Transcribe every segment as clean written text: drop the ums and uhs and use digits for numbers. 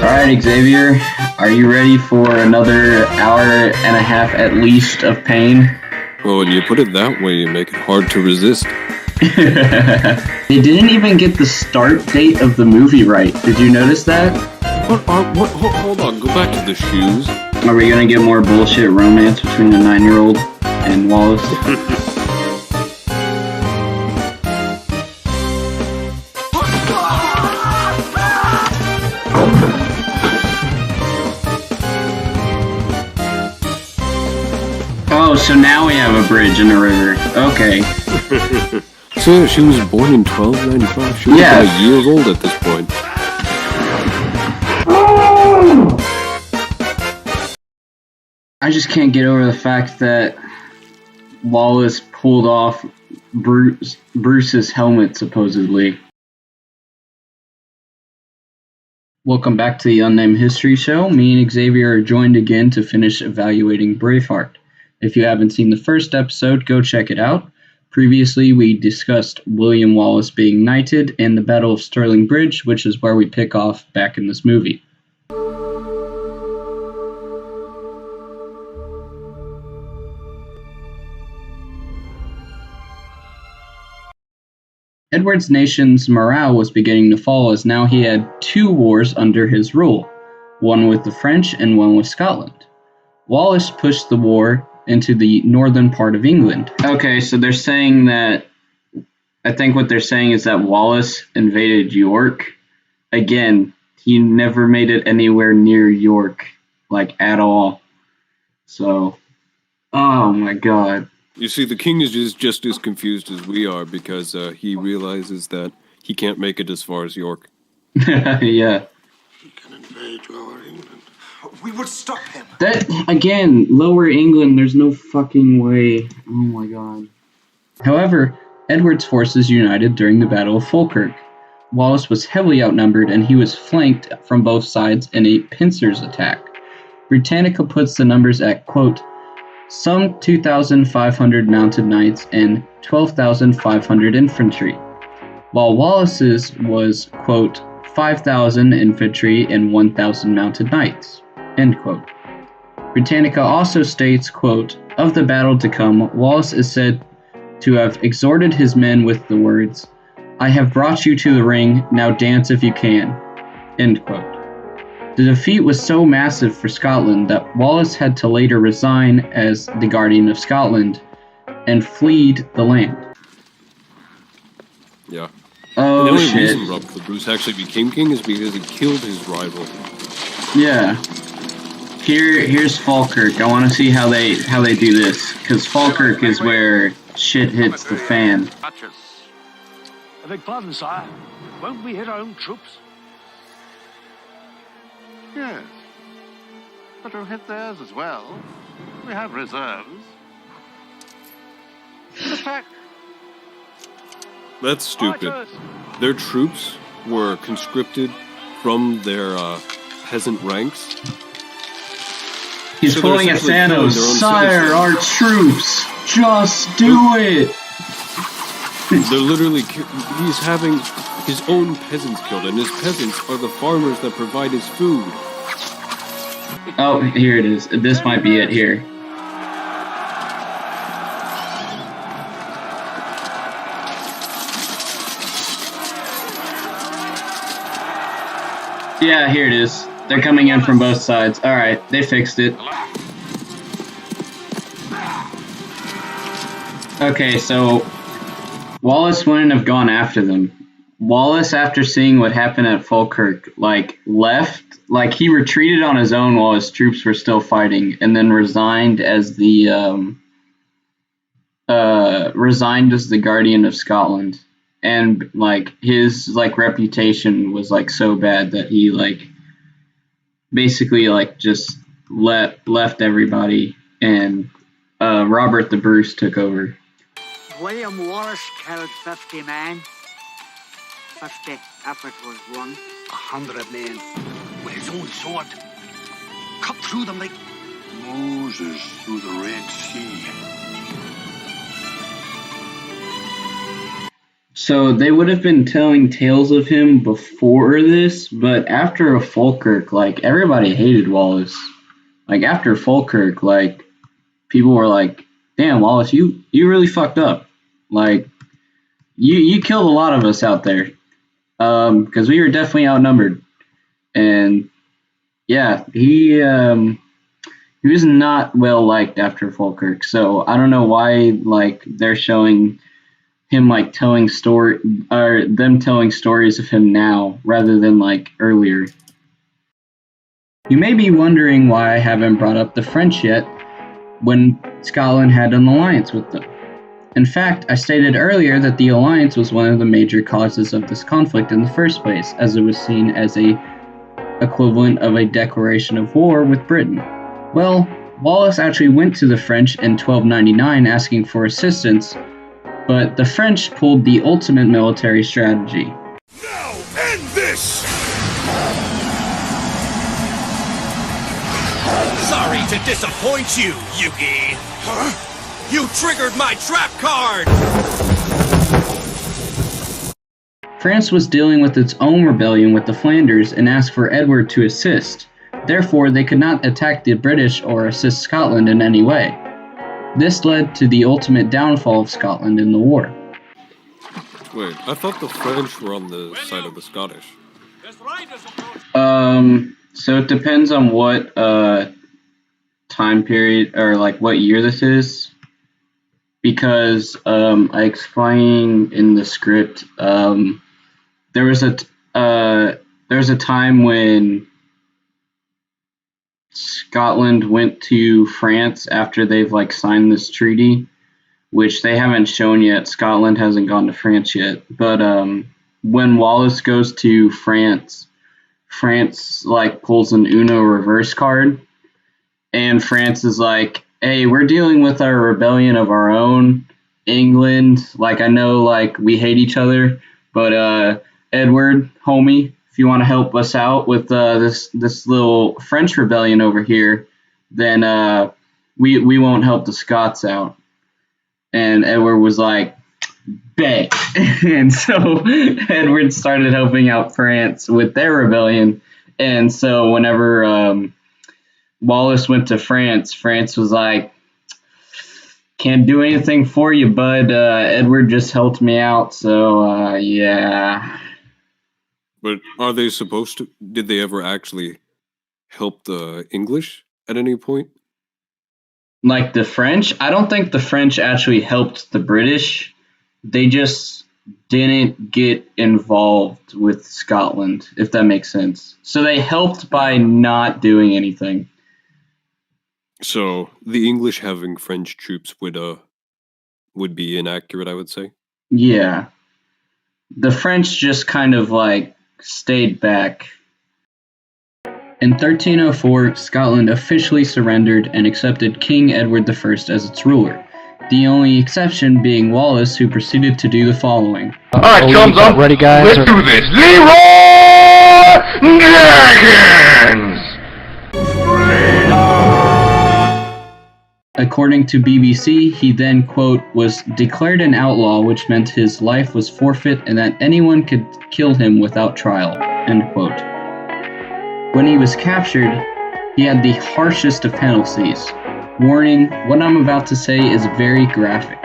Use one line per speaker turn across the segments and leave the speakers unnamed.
Alright, Xavier, are you ready for another hour and a half at least of pain?
Well, when you put it that way, you make it hard to resist.
They didn't even get the start date of the movie right. Did you notice that?
Hold on, go back to the shoes.
Are we gonna get more bullshit romance between the 9-year-old and Wallace? Oh, so now we have a bridge and a river. Okay.
So she was born in 1295. She was about a year old at this point.
I just can't get over the fact that Wallace pulled off Bruce's helmet, supposedly. Welcome back to the Unnamed History Show. Me and Xavier are joined again to finish evaluating Braveheart. If you haven't seen the first episode, go check it out. Previously, we discussed William Wallace being knighted and the Battle of Stirling Bridge, which is where we pick off back in this movie. Edward's nation's morale was beginning to fall as now he had two wars under his rule, one with the French and one with Scotland. Wallace pushed the war into the northern part of England. Okay, so they're saying that, I think what they're saying is that Wallace invaded York. Again, he never made it anywhere near York, like at all. So, oh my god.
You see, the king is just as confused as we are because he realizes that he can't make it as far as York.
Yeah.
He can invade Lower England. We would stop him.
That, again, Lower England, there's no fucking way. Oh my god. However, Edward's forces united during the Battle of Falkirk. Wallace was heavily outnumbered and he was flanked from both sides in a pincers attack. Britannica puts the numbers at, quote, some 2,500 mounted knights and 12,500 infantry, while Wallace's was, quote, 5,000 infantry and 1,000 mounted knights, end quote. Britannica also states, quote, of the battle to come, Wallace is said to have exhorted his men with the words, I have brought you to the ring, now dance if you can, end quote. The defeat was so massive for Scotland that Wallace had to later resign as the Guardian of Scotland and fleed the land.
Yeah.
Oh,
the only
shit.
reason Robert Bruce actually became king is because he killed his rival.
Yeah. Here's Falkirk. I want to see how they do this, because Falkirk is where shit hits the fan.
I beg pardon, sire. Won't we hit our own troops?
Yes. But we'll hit theirs as well. We have reserves. Attack!
That's stupid. Their troops were conscripted from their peasant ranks.
He's
So
pulling a Thanos. Sire, our troops! Just do it!
They're literally... He's having his own peasants killed, and his peasants are the farmers that provide his food.
Oh, here it is. This might be it here. Yeah, here it is. They're coming in from both sides. Alright, they fixed it. Okay, so Wallace wouldn't have gone after them. Wallace, after seeing what happened at Falkirk, left. He retreated on his own while his troops were still fighting, and then resigned as the Guardian of Scotland. And his reputation was so bad that he basically just left everybody, and Robert the Bruce took over.
William Wallace killed 50 men. 50 if it was one.
100 men with his own sword. Cut through them like
Moses through the Red Sea.
So they would have been telling tales of him before this, but after Falkirk, like everybody hated Wallace. Like after Falkirk, like people were like, "Damn, Wallace, you really fucked up. Like you killed a lot of us out there, because we were definitely outnumbered." And yeah, he was not well liked after Falkirk. So I don't know why like they're showing him like telling story or them telling stories of him now rather than like earlier. You may be wondering why I haven't brought up the French yet when Scotland had an alliance with them. In fact, I stated earlier that the alliance was one of the major causes of this conflict in the first place, as it was seen as a equivalent of a declaration of war with Britain. Well, Wallace actually went to the French in 1299 asking for assistance, but the French pulled the ultimate military strategy.
Now end this! Sorry to disappoint you, Yugi. Huh? You triggered my trap card!
France was dealing with its own rebellion with the Flanders and asked for Edward to assist. Therefore, they could not attack the British or assist Scotland in any way. This led to the ultimate downfall of Scotland in the war.
Wait, I thought the French were on the side of the Scottish.
So it depends on what time period or like what year this is. Because I explained in the script, there was a time when Scotland went to France after they've like signed this treaty, which they haven't shown yet. Scotland hasn't gone to France yet. But when Wallace goes to France, France like pulls an Uno reverse card, and France is like, "Hey, we're dealing with our rebellion of our own, England. Like I know like we hate each other, but Edward, homie, if you want to help us out with this little French rebellion over here, then we won't help the Scots out." And Edward was like, "Bet." And so Edward started helping out France with their rebellion. And so whenever Wallace went to France, France was like, "Can't do anything for you, bud. Edward just helped me out, so yeah."
But are they supposed to? Did they ever actually help the English at any point?
Like the French, I don't think the French actually helped the British. They just didn't get involved with Scotland, if that makes sense. So they helped by not doing anything.
So the English having French troops would be inaccurate, I would say.
Yeah. The French just kind of like stayed back. In 1304, Scotland officially surrendered and accepted King Edward I as its ruler, the only exception being Wallace, who proceeded to do the following.
Alright, chums up. Ready, guys? Let's do this. Leroy Dragons!
According to BBC, he then, quote, was declared an outlaw, which meant his life was forfeit and that anyone could kill him without trial, end quote. When he was captured, he had the harshest of penalties. Warning, what I'm about to say is very graphic.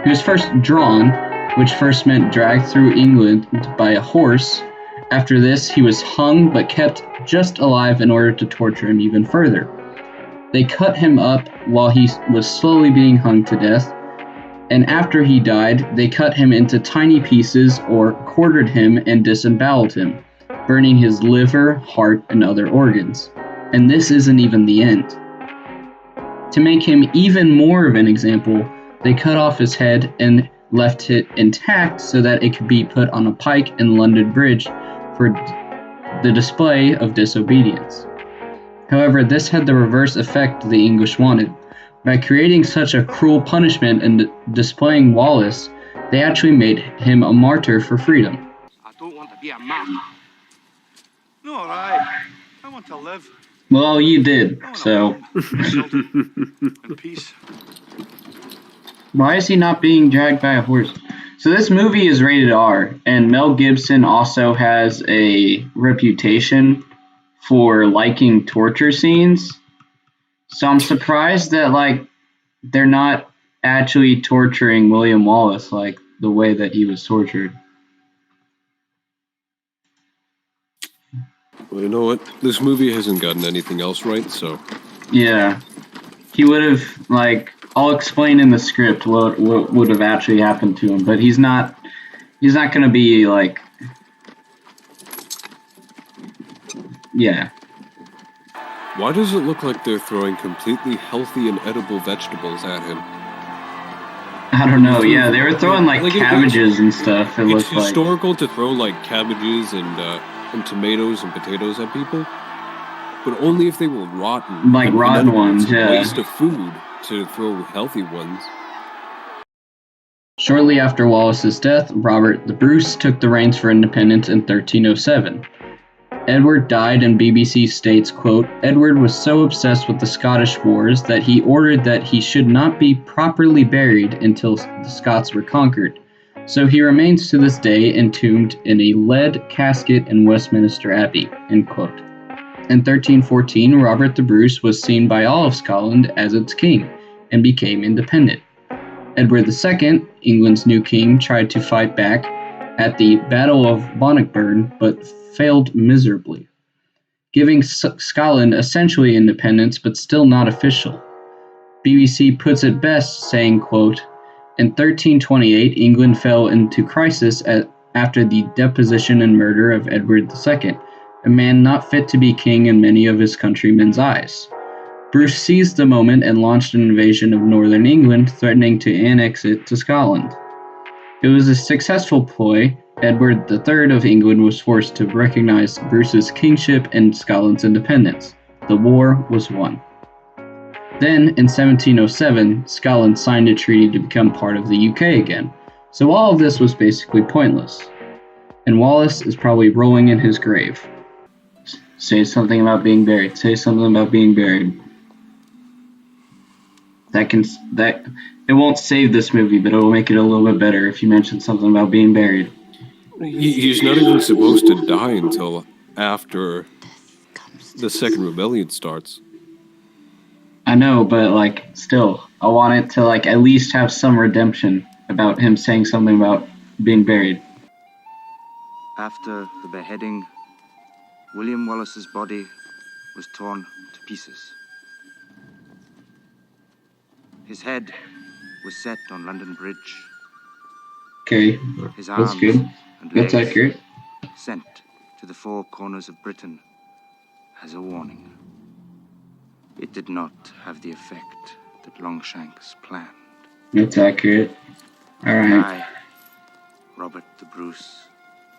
He was first drawn, which first meant dragged through England by a horse. After this, he was hung but kept just alive in order to torture him even further. They cut him up while he was slowly being hung to death, and after he died, they cut him into tiny pieces or quartered him and disemboweled him, burning his liver, heart, and other organs. And this isn't even the end. To make him even more of an example, they cut off his head and left it intact so that it could be put on a pike in London Bridge for the display of disobedience. However, this had the reverse effect the English wanted. By creating such a cruel punishment and displaying Wallace, they actually made him a martyr for freedom.
I don't want to be a man. No, all right. I want to live.
Well, you did, so...
in peace.
Why is he not being dragged by a horse? So this movie is rated R, and Mel Gibson also has a reputation for liking torture scenes. So I'm surprised that like they're not actually torturing William Wallace like the way that he was tortured.
Well, you know what? This movie hasn't gotten anything else right, so
Yeah, he would have like I'll explain in the script what would have actually happened to him, but he's not going to be like yeah.
why does it look like they're throwing completely healthy and edible vegetables at him?
I don't know. Yeah, they were throwing like cabbages and stuff. It
It's
looked like
historical to throw like cabbages and tomatoes and potatoes at people, but only if they were rotten.
like
and
rotten
inedible.
ones.
It's a
Yeah.
waste of food to throw healthy ones.
Shortly after Wallace's death, Robert the Bruce took the reins for independence in 1307. Edward died, and BBC states, quote, Edward was so obsessed with the Scottish wars that he ordered that he should not be properly buried until the Scots were conquered. So he remains to this day entombed in a lead casket in Westminster Abbey, end quote. In 1314, Robert the Bruce was seen by all of Scotland as its king, and became independent. Edward II, England's new king, tried to fight back at the Battle of Bannockburn, but failed miserably, giving Scotland essentially independence, but still not official. BBC puts it best, saying, quote, in 1328, England fell into crisis after the deposition and murder of Edward II, a man not fit to be king in many of his countrymen's eyes. Bruce seized the moment and launched an invasion of northern England, threatening to annex it to Scotland. It was a successful ploy. Edward III of England was forced to recognize Bruce's kingship and Scotland's independence. The war was won. Then, in 1707, Scotland signed a treaty to become part of the UK again, so all of this was basically pointless. And Wallace is probably rolling in his grave. Say something about being buried. Say something about being buried. That it won't save this movie, but it will make it a little bit better if you mention something about being buried.
He's not even supposed to die until after the Second Rebellion starts.
I know, but like still, I want it to like at least have some redemption about him saying something about being buried.
After the beheading, William Wallace's body was torn to pieces. His head was set on London Bridge.
Okay,
His
that's
arms
good.
and
That's
legs
accurate.
sent to the four corners of Britain as a warning. It did not have the effect that Longshanks planned.
That's accurate. All right.
I, Robert the Bruce,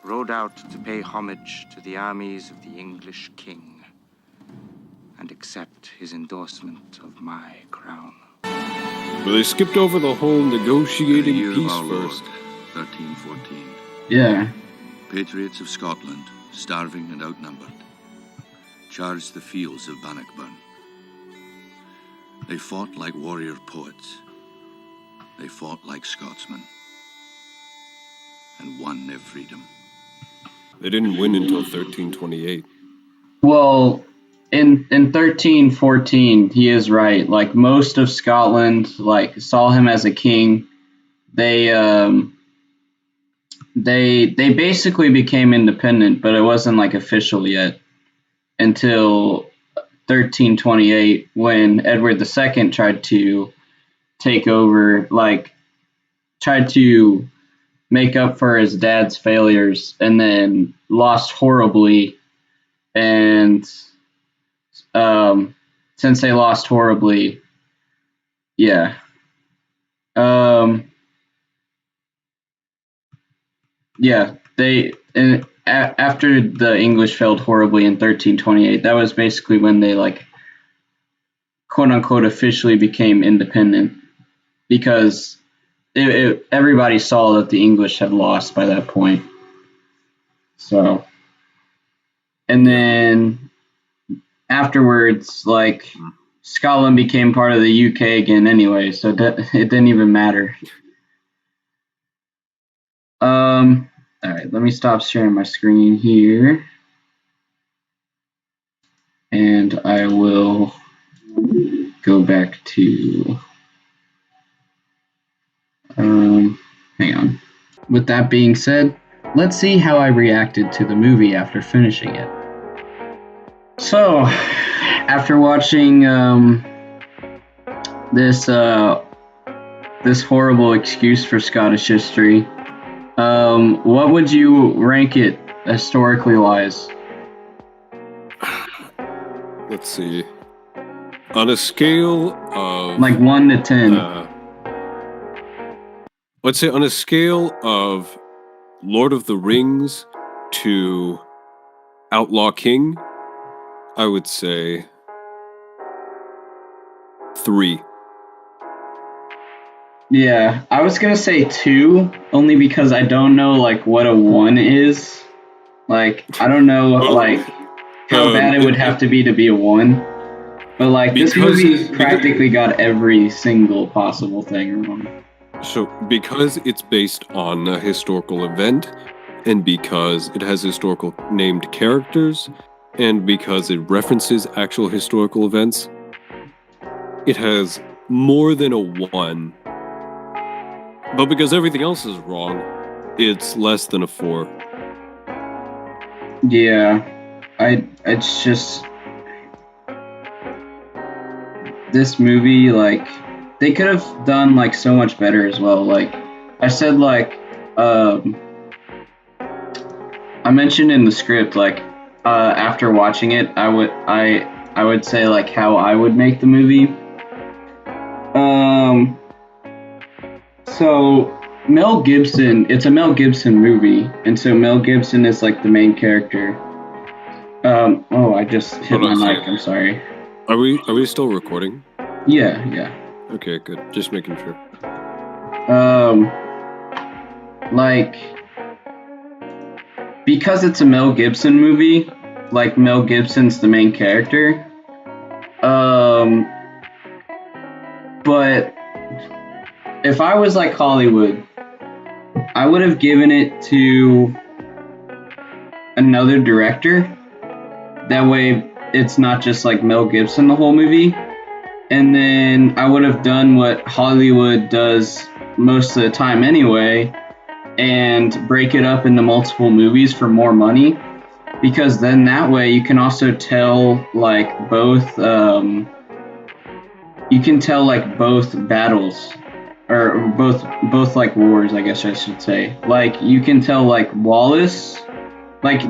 rode out to pay homage to the armies of the English king and accept his endorsement of my crown.
But they skipped over the whole negotiating peace first.
1314.
Yeah.
Patriots of Scotland, starving and outnumbered, charged the fields of Bannockburn. They fought like warrior poets. They fought like Scotsmen. And won their freedom.
They didn't win until 1328.
Well, in 1314, he is right. Like most of Scotland, like saw him as a king. They basically became independent, but it wasn't like official yet until 1328 when Edward II tried to take over, like tried to make up for his dad's failures and then lost horribly. And since they lost horribly, yeah. Yeah, after the English failed horribly in 1328, that was basically when they like quote unquote officially became independent because everybody saw that the English had lost by that point. So, and then afterwards, like Scotland became part of the UK again anyway, so it didn't even matter. Alright, let me stop sharing my screen here. And I will go back to... hang on. With that being said, let's see how I reacted to the movie after finishing it. So, after watching this horrible excuse for Scottish history, what would you rank it historically wise?
Let's see. On a scale of...
Like 1 to 10.
Let's say on a scale of Lord of the Rings to Outlaw King, I would say 3.
Yeah, I was gonna say 2, only because I don't know like what a 1 is. Like, I don't know like how bad it would have to be a 1. But like this movie practically got every single possible thing wrong.
So because it's based on a historical event, and because it has historical named characters, and because it references actual historical events, it has more than a 1. But because everything else is wrong, it's less than a 4.
Yeah, it's just this movie, like, they could have done like so much better as well. Like I said, like I mentioned in the script, like after watching it, I would say like how I would make the movie. So Mel Gibson, it's a Mel Gibson movie, and so Mel Gibson is like the main character. Oh, I just hit my mic. I'm sorry.
Are we still recording?
Yeah.
Okay, good. Just making sure.
Like, because it's a Mel Gibson movie, like Mel Gibson's the main character. But if I was like Hollywood, I would have given it to another director. That way it's not just like Mel Gibson the whole movie. And then I would have done what Hollywood does most of the time anyway, and break it up into multiple movies for more money. Because then that way you can also tell like both battles, or both like wars, I guess I should say. Like you can tell like Wallace, like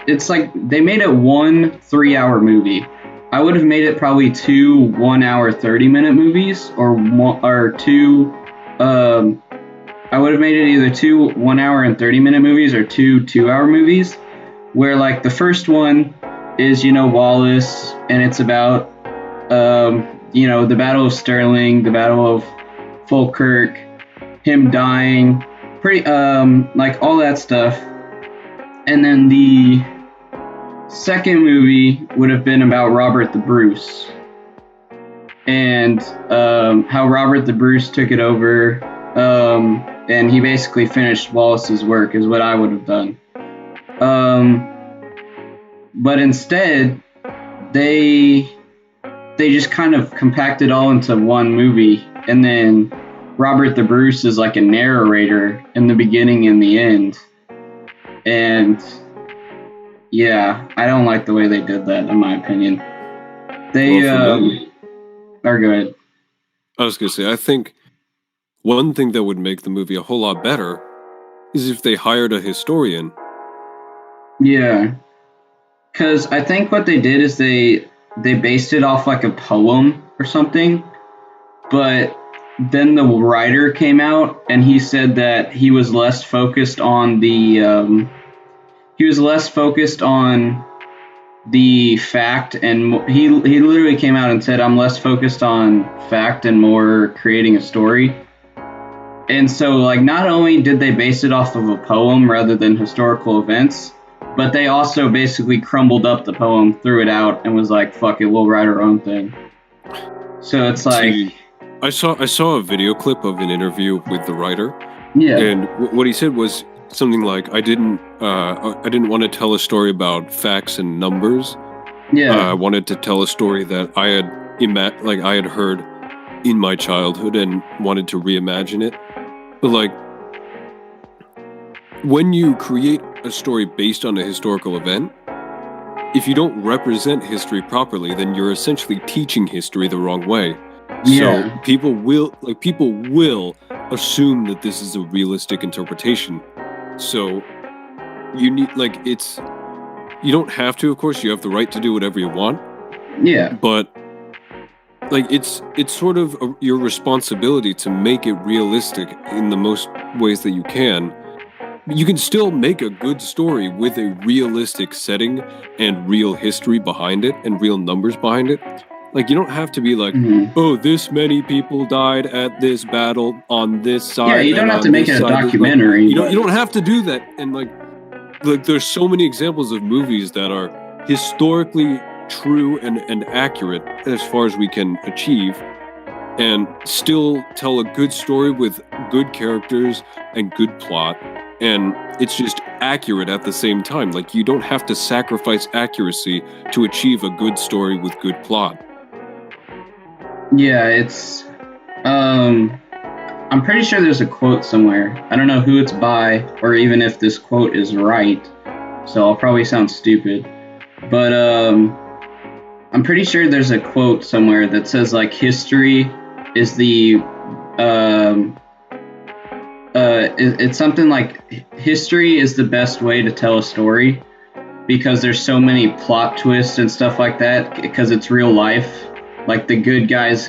it's like they made it 1 3-hour movie. I would have made it probably 2 1-hour 30-minute movies, or two. I would have made it either 2 1-hour and 30-minute movies or 2 2-hour movies, where like the first one is Wallace, and it's about the Battle of Stirling, the Battle of Falkirk, him dying, like all that stuff. And then the second movie would have been about Robert the Bruce, and how Robert the Bruce took it over, and he basically finished Wallace's work, is what I would have done. But instead, they just kind of compact it all into one movie, and then Robert the Bruce is like a narrator in the beginning and the end. And yeah, I don't like the way they did that, in my opinion. They are good.
I was gonna say, I think one thing that would make the movie a whole lot better is if they hired a historian.
Yeah, because I think what they did is they based it off like a poem or something, but then the writer came out and he said that he was less focused on the fact, and he literally came out and said, I'm less focused on fact and more creating a story. And so like not only did they base it off of a poem rather than historical events, but they also basically crumbled up the poem, threw it out, and was like, fuck it, we'll write our own thing. So it's like...
See, I saw a video clip of an interview with the writer.
Yeah.
And what he said was something like I didn't want to tell a story about facts and numbers.
Yeah.
I wanted to tell a story that I had I had heard in my childhood and wanted to reimagine it. But like, when you create a story based on a historical event, if you don't represent history properly, then you're essentially teaching history the wrong way.
Yeah.
So people will assume that this is a realistic interpretation. So you need you don't have to, of course, you have the right to do whatever you want.
Yeah.
But like it's sort of your responsibility to make it realistic in the most ways that you can. You can still make a good story with a realistic setting and real history behind it and real numbers behind it. Like, you don't have to be like, oh, this many people died at this battle on this side.
Yeah, you don't have to make it a documentary.
You don't have to do that. And like there's so many examples of movies that are historically true and accurate as far as we can achieve, and still tell a good story with good characters and good plot, and it's just accurate at the same time. Like, you don't have to sacrifice accuracy to achieve a good story with good plot.
Yeah, it's I'm pretty sure there's a quote somewhere. I don't know who it's by or even if this quote is right, so I'll probably sound stupid, but I'm pretty sure there's a quote somewhere that says like history is the it's something like history is the best way to tell a story because there's so many plot twists and stuff like that because it's real life. Like the good guys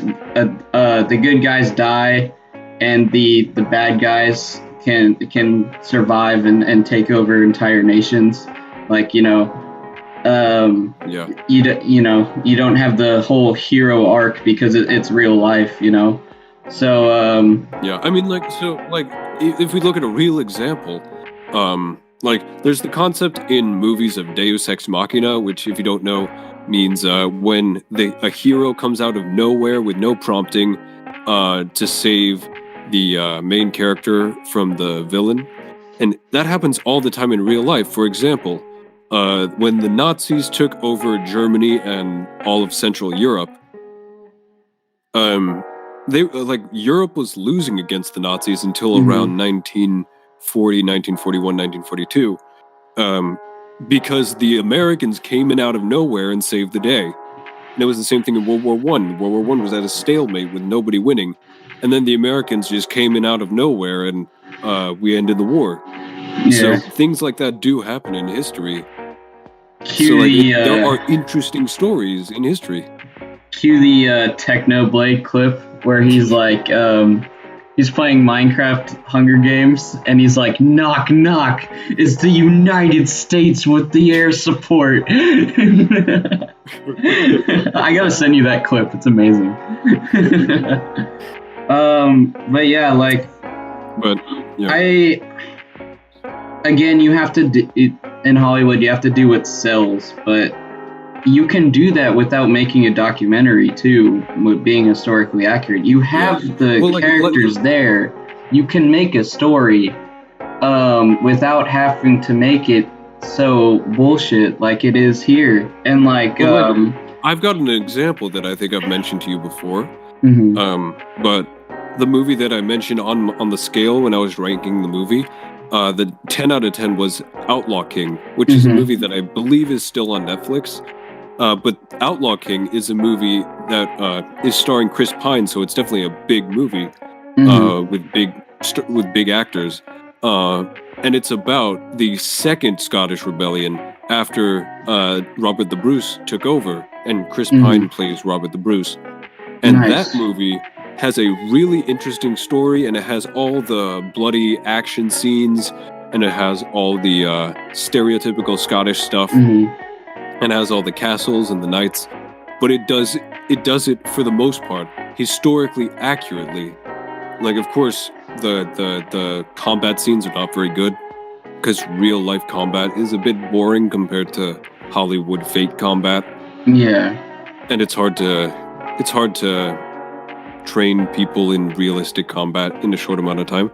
die and the bad guys can survive and take over entire nations. Like, you know, you don't have the whole hero arc because it's real life, you know. So
yeah, I mean, if we look at a real example, like there's the concept in movies of Deus Ex Machina, which, if you don't know, means when a hero comes out of nowhere with no prompting to save the main character from the villain. And that happens all the time in real life. For example, when the Nazis took over Germany and all of Central Europe, Europe was losing against the Nazis until around 1940, 1941, 1942. Because the Americans came in out of nowhere and saved the day. And it was the same thing in World War I. World War I was at a stalemate with nobody winning. And then the Americans just came in out of nowhere and we ended the war. Yeah. So things like that do happen in history. There are interesting stories in history.
Cue the Technoblade clip where he's like, he's playing Minecraft Hunger Games, and he's like, knock, knock, it's the United States with the air support. I gotta send you that clip, it's amazing. But yeah, again, you have to, in Hollywood, you have to do what sells, but you can do that without making a documentary too, with being historically accurate. You have the characters there. You can make a story without having to make it so bullshit like it is here. And
I've got an example that I think I've mentioned to you before. But the movie that I mentioned on the scale when I was ranking the movie, the 10 out of 10 was Outlaw King, which is a movie that I believe is still on Netflix. But Outlaw King is a movie that is starring Chris Pine, so it's definitely a big movie with big actors. And it's about the second Scottish rebellion after Robert the Bruce took over, and Chris Pine plays Robert the Bruce. And that movie has a really interesting story, and it has all the bloody action scenes, and it has all the stereotypical Scottish stuff. And has all the castles and the knights, but it does it for the most part historically accurately. Like, of course, the combat scenes are not very good because real life combat is a bit boring compared to Hollywood fake combat.
Yeah,
and it's hard to train people in realistic combat in a short amount of time.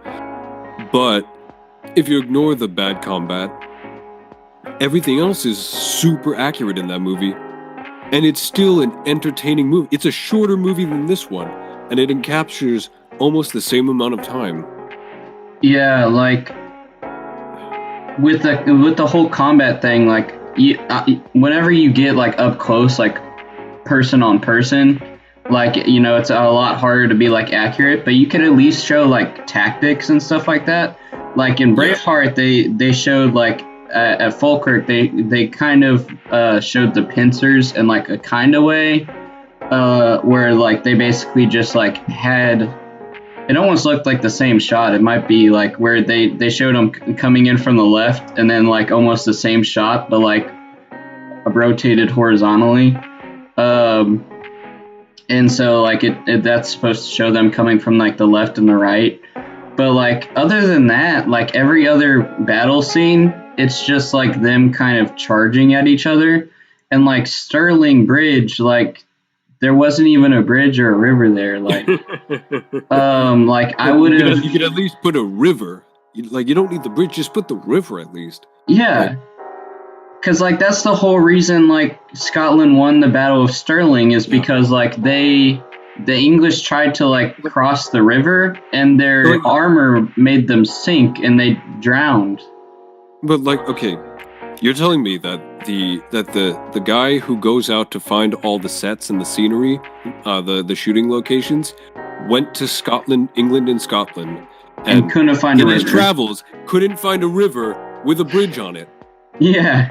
But if you ignore the bad combat, everything else is super accurate in that movie. And it's still an entertaining movie. It's a shorter movie than this one, and it encaptures almost the same amount of time.
Yeah, like with the whole combat thing, like whenever you get like up close, like person on person, like it's a lot harder to be like accurate, but you can at least show like tactics and stuff like that. Like in Braveheart, they showed like at Falkirk, they kind of showed the pincers in like a kind of way, where like they basically just like had. It almost looked like the same shot. It might be like where they showed them coming in from the left, and then like almost the same shot, but like rotated horizontally. And so like that's supposed to show them coming from like the left and the right. But like other than that, like every other battle scene, it's just like them kind of charging at each other. And like Stirling Bridge, like there wasn't even a bridge or a river there. Like, like I would have.
You could at least put a river. You don't need the bridge. Just put the river at least.
Yeah. Because like that's the whole reason like Scotland won the Battle of Stirling is because like the English tried to like cross the river and their armor made them sink and they drowned.
But like, okay, you're telling me that the guy who goes out to find all the sets and the scenery, the shooting locations, went to England and Scotland,
and couldn't find a river.
In his travels, couldn't find a river with a bridge on it.
Yeah.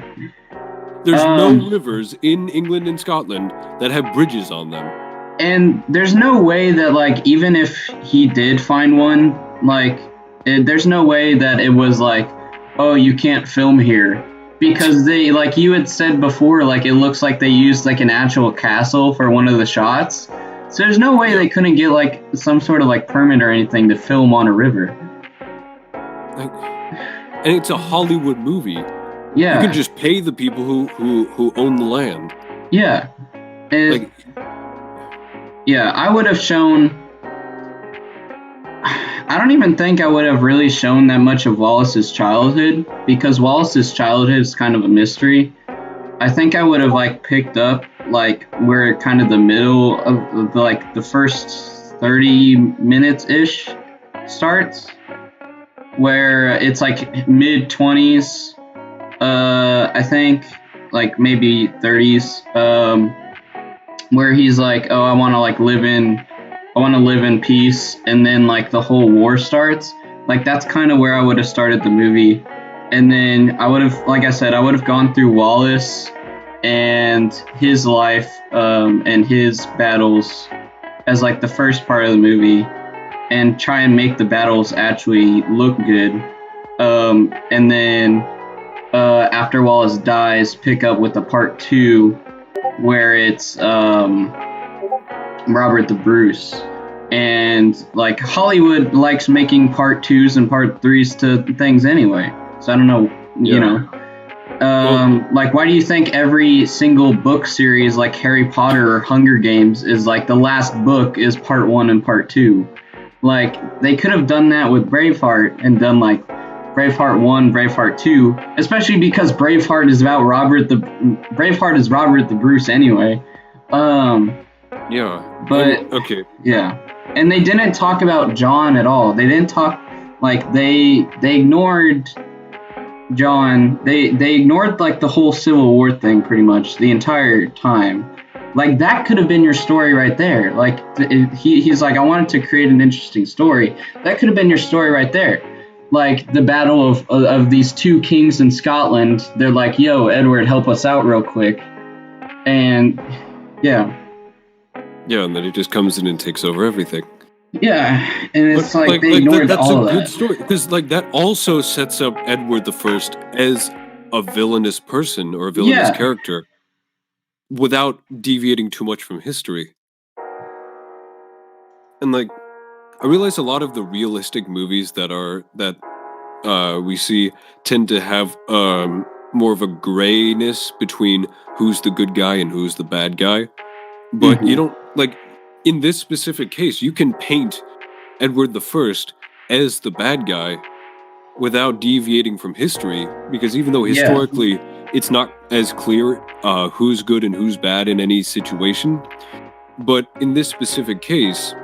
There's no rivers in England and Scotland that have bridges on them.
And there's no way that, like, even if he did find one, like, there's no way that it was like, oh, you can't film here. Because they, like you had said before, like, it looks like they used, like, an actual castle for one of the shots. So there's no way they couldn't get, like, some sort of, like, permit or anything to film on a river.
And it's a Hollywood movie.
Yeah.
You can just pay the people who own the land.
Yeah. And, yeah, I would have shown... I don't even think I would have really shown that much of Wallace's childhood, because Wallace's childhood is kind of a mystery. I think I would have, like, picked up, like, where kind of the middle of, the first 30 minutes-ish starts, where it's, like, mid-20s, I think, like, maybe 30s, where he's like, oh, I want to live in peace, and then like the whole war starts. Like that's kind of where I would have started the movie, and then I would have, like I said, I would have gone through Wallace and his life and his battles as like the first part of the movie, and try and make the battles actually look good, and then after Wallace dies, pick up with the part 2 where it's Robert the Bruce. And like Hollywood likes making part 2s and part 3s to things anyway. So I don't know, you know. Like why do you think every single book series like Harry Potter or Hunger Games is like the last book is part 1 and part 2? Like they could have done that with Braveheart and done like Braveheart 1, Braveheart 2, especially because Braveheart is Robert the Bruce anyway.
Yeah.
But
okay.
Yeah. And they didn't talk about John at all. They didn't talk, like they ignored John. They ignored like the whole Civil War thing pretty much the entire time. Like that could have been your story right there. Like he's like, I wanted to create an interesting story. That could have been your story right there. Like the battle of these two kings in Scotland. They're like, yo, Edward, help us out real quick. And yeah.
Yeah, and then he just comes in and takes over everything.
Yeah, and it's they ignored
that's
all of that.
That's a good story, because like that also sets up Edward I as a villainous person or a villainous character, without deviating too much from history. And like, I realize a lot of the realistic movies that we see tend to have more of a grayness between who's the good guy and who's the bad guy. But you don't, like, in this specific case, you can paint Edward I as the bad guy without deviating from history, because even though historically it's not as clear who's good and who's bad in any situation, but in this specific case,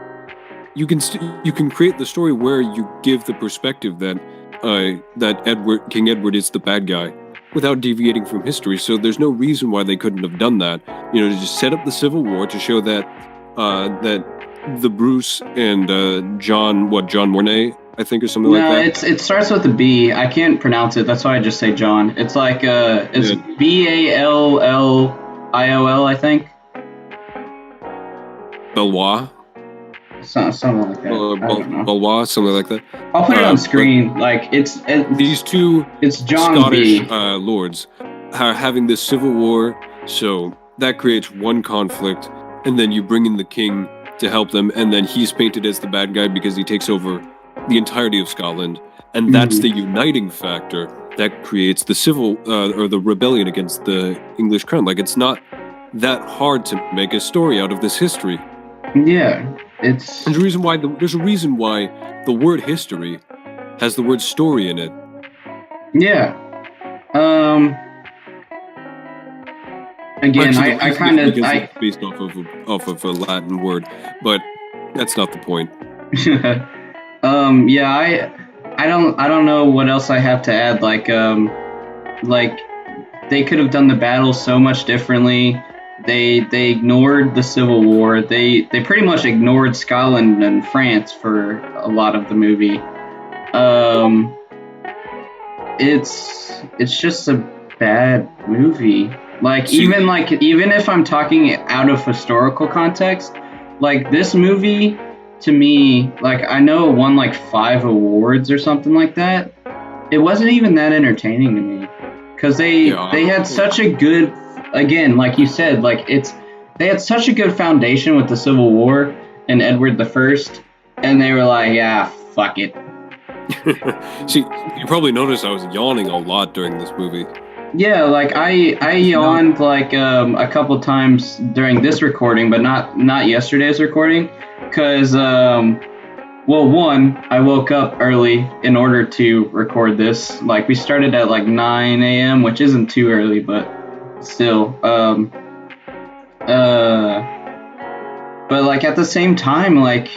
you can create the story where you give the perspective that King Edward is the bad guy without deviating from history. So there's no reason why they couldn't have done that. You know, to just set up the Civil War to show that that the Bruce and John Mornay, I think, or something like that.
No, it starts with a B. I can't pronounce it. That's why I just say John. It's like it's Ballliol, I think.
Bellois.
Something like that. I don't know.
Bellois, something like that.
I'll put it on screen. Like
these two
it's John
Scottish
B.
Lords are having this civil war, so that creates one conflict, and then you bring in the king to help them, and then he's painted as the bad guy because he takes over the entirety of Scotland, and that's the uniting factor that creates the civil or the rebellion against the English crown. Like, it's not that hard to make a story out of this history.
Yeah.
There's a reason why the word history has the word story in it.
Yeah. Again,
actually,
I kind of
it's based off of a Latin word, but that's not the point.
Yeah, I don't know what else I have to add. Like they could have done the battle so much differently. They ignored the Civil War. They pretty much ignored Scotland and France for a lot of the movie. It's just a bad movie. Like, even if I'm talking out of historical context, like, this movie to me, like, I know it won like 5 awards or something like that. It wasn't even that entertaining to me because they had such a good, again, like you said, like they had such a good foundation with the Civil War and Edward I, and they were like, yeah, fuck it.
See, you probably noticed I was yawning a lot during this movie.
Yeah, like I yawned like a couple times during this recording, but not yesterday's recording, because well, one, I woke up early in order to record this. Like, we started at like 9 a.m., which isn't too early, but still. But like at the same time, like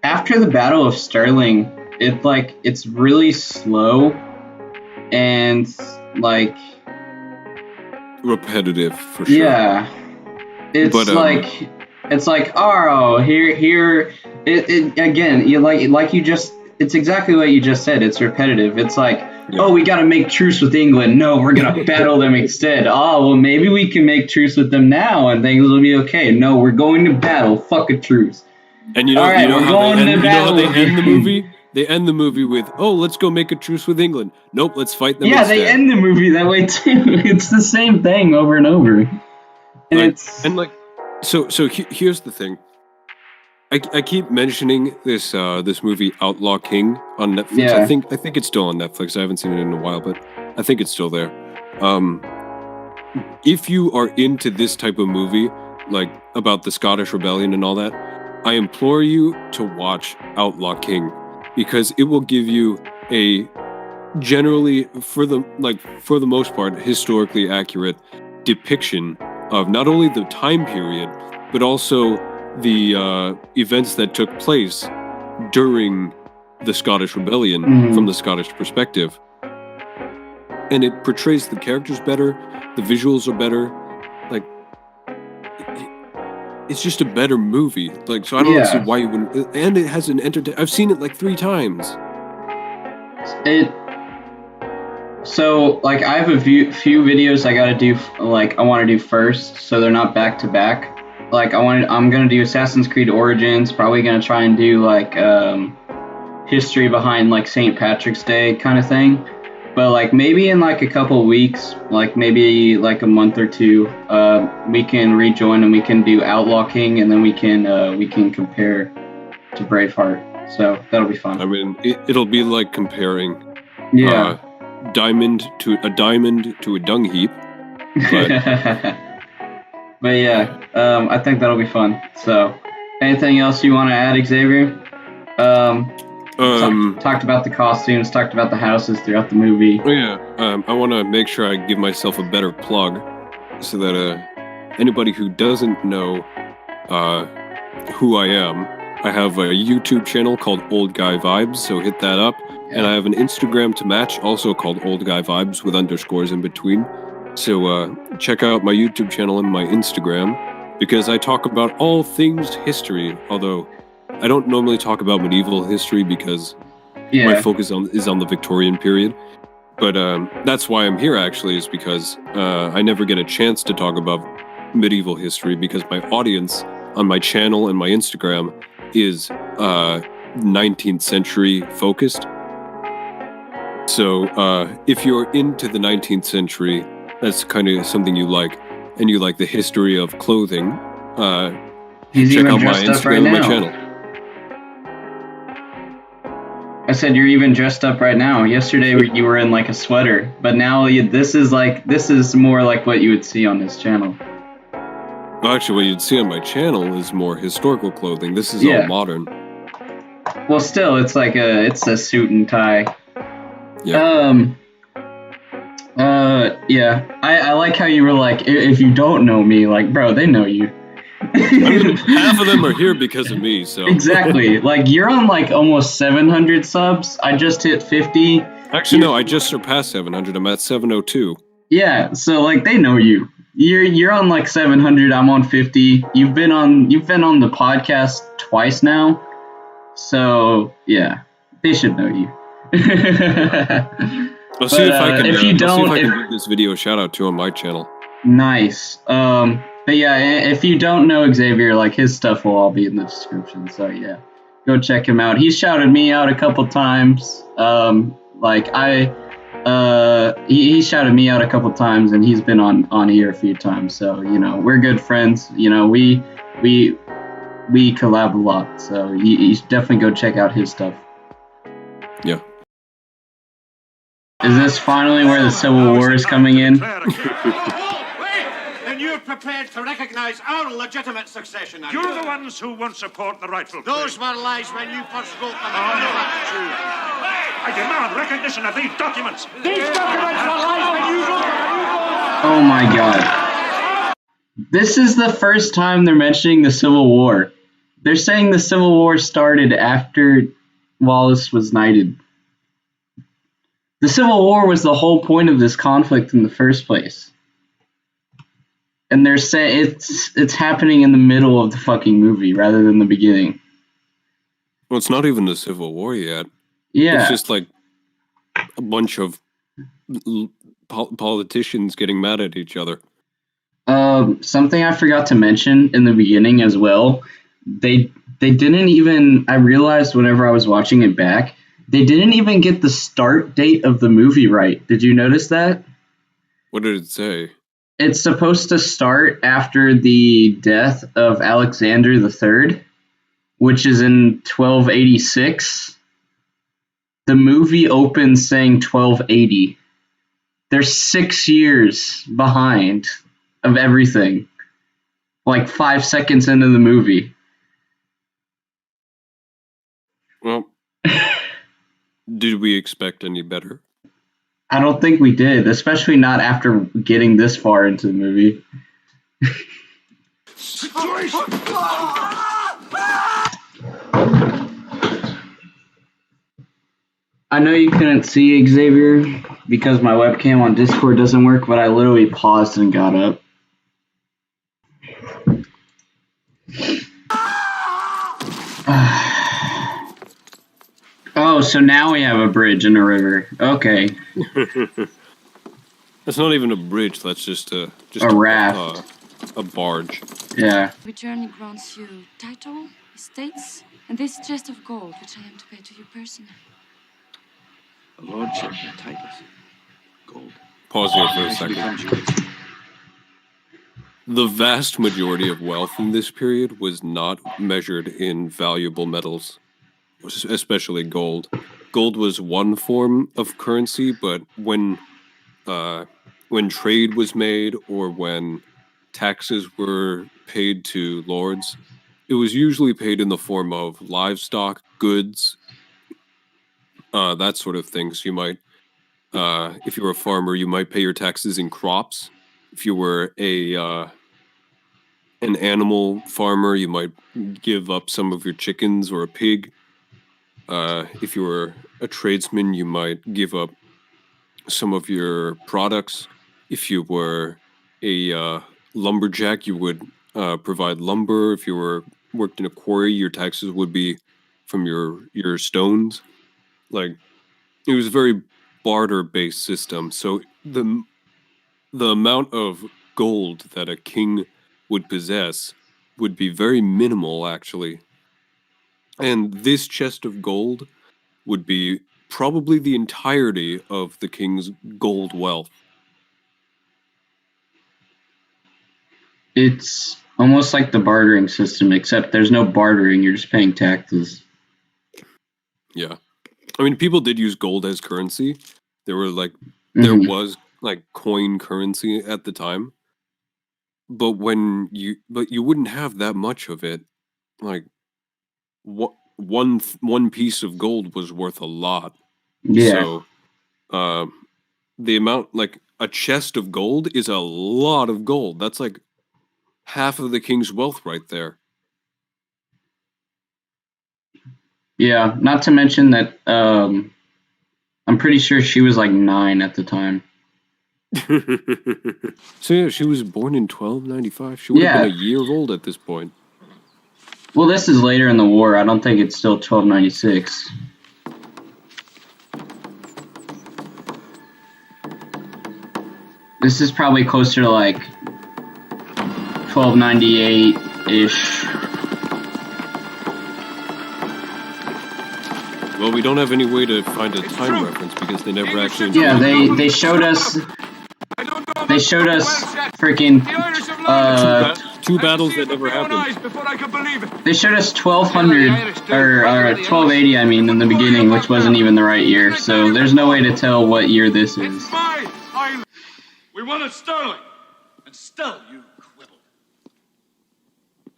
after the Battle of Stirling, it's really slow and like
repetitive for sure.
Yeah, it's like oh here it again, you like you just, it's exactly what you just said. It's repetitive. It's like, oh, we got to make truce with England. No, we're gonna battle them instead. Oh, well, maybe we can make truce with them now and things will be okay. No, we're going to battle. Fuck a truce.
And you know how they end the movie? They end the movie with, oh, let's go make a truce with England. Nope, let's fight them instead.
They end the movie that way too. It's the same thing over and over. And
here's the thing. I keep mentioning this movie Outlaw King on Netflix.
Yeah.
I think it's still on Netflix. I haven't seen it in a while, but I think it's still there. If you are into this type of movie, like about the Scottish Rebellion and all that, I implore you to watch Outlaw King, because it will give you a generally, for the most part, historically accurate depiction of not only the time period, but also the events that took place during the Scottish Rebellion from the Scottish perspective. And it portrays the characters better, the visuals are better, like, it's just a better movie. Like, so I don't see why you wouldn't. And it has an I've seen it like 3 times.
So, like, I have a few videos I gotta do, like, I want to do first, so they're not back to back. Like, I'm gonna do Assassin's Creed Origins, probably gonna try and do, like, history behind, like, St. Patrick's Day kind of thing. But, like, maybe in, like, a couple weeks, like, maybe, like, a month or 2, we can rejoin and we can do Outlaw King, and then we can compare to Braveheart. So, that'll be fun.
I mean, it'll be like comparing
a
diamond to a dung heap. But...
But yeah, I think that'll be fun. So, anything else you want to add, Xavier? Talked about the costumes, talked about the houses throughout the movie.
Oh yeah, I want to make sure I give myself a better plug, so that anybody who doesn't know who I am, I have a YouTube channel called Old Guy Vibes, so hit that up. And I have an Instagram to match, also called Old Guy Vibes with underscores in between. So check out my YouTube channel and my Instagram, because I talk about all things history, although I don't normally talk about medieval history because my focus is on the Victorian period. But that's why I'm here, actually, is because I never get a chance to talk about medieval history, because my audience on my channel and my Instagram is 19th century focused. So if you're into the 19th century, that's kind of something you like, and you like the history of clothing, check out my Instagram and my channel.
I said you're even dressed up right now. Yesterday you were in like a sweater, but now this is more like what you would see on this channel.
Well, actually, what you'd see on my channel is more historical clothing. This is all modern.
Well, still, it's a suit and tie.
Yeah.
Yeah. I like how you were like, if you don't know me, like, bro, they know you.
Half of them are here because of me, so.
Exactly. Like, you're on like almost 700 subs. I just hit 50.
Actually, no, I just surpassed 700. I'm at 702.
Yeah, so like they know you. You're on like 700. I'm on 50. You've been on the podcast twice now. So yeah, they should know you.
I'll see if I can. If you don't, give this video a shout out to on my channel.
Nice. But yeah, if you don't know Xavier, like his stuff will all be in the description. So yeah, go check him out. He shouted me out a couple times. He shouted me out a couple times, and he's been on here a few times. So we're good friends. We collab a lot. So you should definitely go check out his stuff.
Yeah.
Is this finally where the Civil War is coming in?
And you're prepared to recognize our legitimate succession.
You're the ones who won't support the rightful claim.
Those were lies when you first wrote them.
I demand recognition of these documents.
These documents were lies when you wrote them.
Oh my god. This is the first time they're mentioning the Civil War. They're saying the Civil War started after Wallace was knighted. The Civil War was the whole point of this conflict in the first place. And they're saying it's happening in the middle of the fucking movie rather than the beginning.
Well, it's not even the Civil War yet.
Yeah.
It's just like a bunch of politicians getting mad at each other.
Something I forgot to mention in the beginning as well. They didn't even, I realized whenever I was watching it back, they didn't even get the start date of the movie right. Did you notice that?
What did it say?
It's supposed to start after the death of Alexander III, which is in 1286. The movie opens saying 1280. They're 6 years behind of everything. Like 5 seconds into the movie.
Well, did we expect any better?
I don't think we did, especially not after getting this far into the movie. I know you couldn't see Xavier because my webcam on Discord doesn't work, but I literally paused and got up. Oh, so now we have a bridge and a river. Okay.
That's not even a bridge. That's just a
raft.
A barge.
Yeah.
Your journey grants you title, estates, and this chest of gold, which I am to pay to you personally.
A lordship and titles. Gold.
Pause here for a second. The vast majority of wealth in this period was not measured in valuable metals, especially gold. Gold was one form of currency, but when trade was made or when taxes were paid to lords, it was usually paid in the form of livestock, goods, that sort of thing. So you might, if you were a farmer, you might pay your taxes in crops. If you were an animal farmer, you might give up some of your chickens or a pig. If you were a tradesman, you might give up some of your products. If you were a lumberjack, you would provide lumber. If you worked in a quarry, your taxes would be from your stones. Like, it was a very barter-based system. So the amount of gold that a king would possess would be very minimal, actually. And this chest of gold would be probably the entirety of the king's gold wealth.
It's almost like the bartering system, except there's no bartering, you're just paying taxes.
Yeah. I mean, people did use gold as currency. There was like coin currency at the time. But you wouldn't have that much of it. Like, one piece of gold was worth a lot.
Yeah.
So, the amount, like, a chest of gold is a lot of gold. That's like half of the king's wealth right there.
Yeah, not to mention that I'm pretty sure she was like 9 at the time.
So yeah, she was born in 1295. She would have been a year old at this point.
Well, this is later in the war. I don't think it's still 1296. This is probably closer to like 1298-ish.
Well, we don't have any way to find a time reference because they never actually...
Yeah, they showed us... They showed us freaking...
two battles that never happened.
They showed us 1200, or 1280, I mean, in the beginning, which wasn't even the right year. So there's no way to tell what year this is.
It's my island. We wanted Sterling, and still you quibble.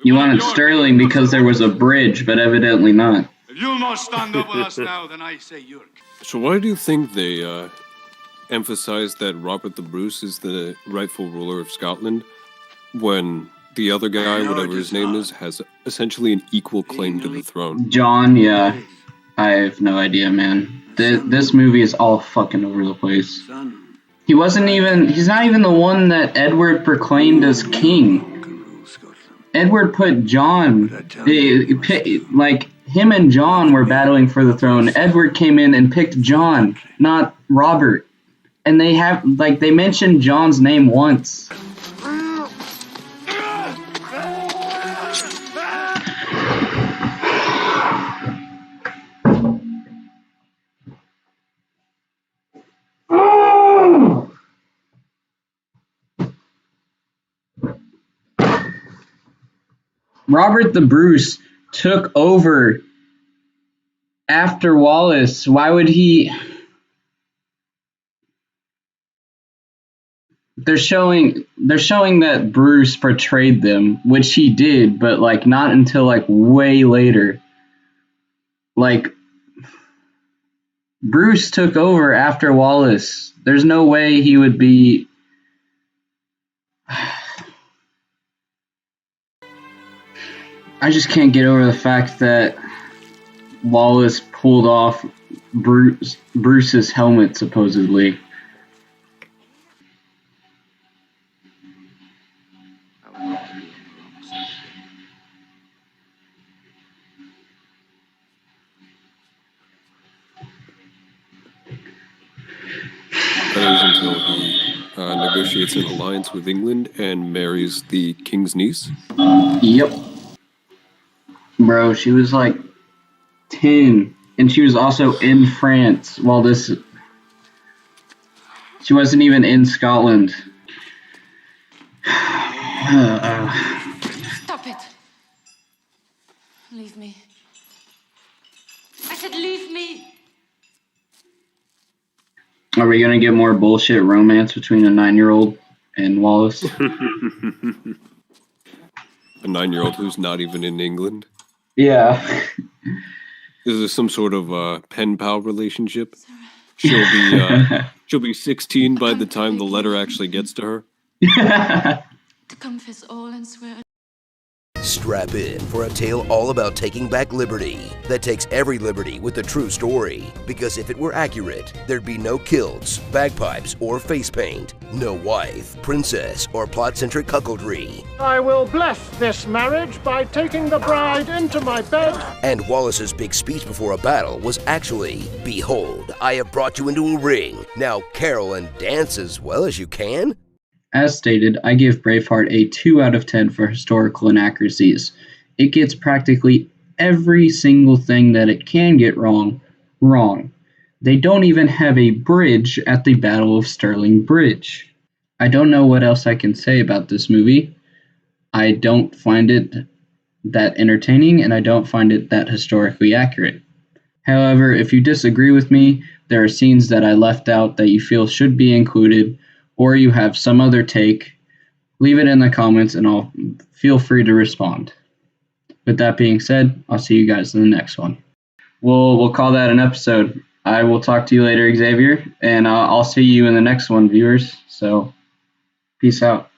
You wanted Sterling because there was a bridge, but evidently not.
If you'll not stand up with us now, then I say you're...
So why do you think they emphasize that Robert the Bruce is the rightful ruler of Scotland when the other guy, whatever his name is, has essentially an equal claim to the throne?
John, yeah. I have no idea, man. This movie is all fucking over the place. He's not even the one that Edward proclaimed as king. Edward put John, like, him and John were battling for the throne. Edward came in and picked John, not Robert. And they mentioned John's name once. Robert the Bruce took over after Wallace. Why would he... They're showing that Bruce portrayed them, which he did, but like not until like way later. Like, Bruce took over after Wallace. There's no way he would be... I just can't get over the fact that Wallace pulled off Bruce's helmet, supposedly.
That is until he negotiates an alliance with England and marries the king's niece.
Yep. Bro, she was like 10, and she was also in France while this... She wasn't even in Scotland.
Stop it. Leave me. I said leave me.
Are we gonna get more bullshit romance between a 9-year-old and Wallace?
A 9-year-old who's not even in England.
Yeah.
Is there some sort of pen pal relationship? She'll be 16 by the time the letter actually gets to her.
To confess all and swear.
Strap in for a tale all about taking back liberty that takes every liberty with a true story. Because if it were accurate, there'd be no kilts, bagpipes, or face paint. No wife, princess, or plot-centric cuckoldry.
I will bless this marriage by taking the bride into my bed.
And Wallace's big speech before a battle was actually, "Behold, I have brought you into a ring. Now carol and dance as well as you can."
As stated, I give Braveheart a 2 out of 10 for historical inaccuracies. It gets practically every single thing that it can get wrong. They don't even have a bridge at the Battle of Stirling Bridge. I don't know what else I can say about this movie. I don't find it that entertaining, and I don't find it that historically accurate. However, if you disagree with me, there are scenes that I left out that you feel should be included, or you have some other take, leave it in the comments and I'll feel free to respond. With that being said, I'll see you guys in the next one. We'll call that an episode. I will talk to you later, Xavier, and I'll see you in the next one, viewers. So, peace out.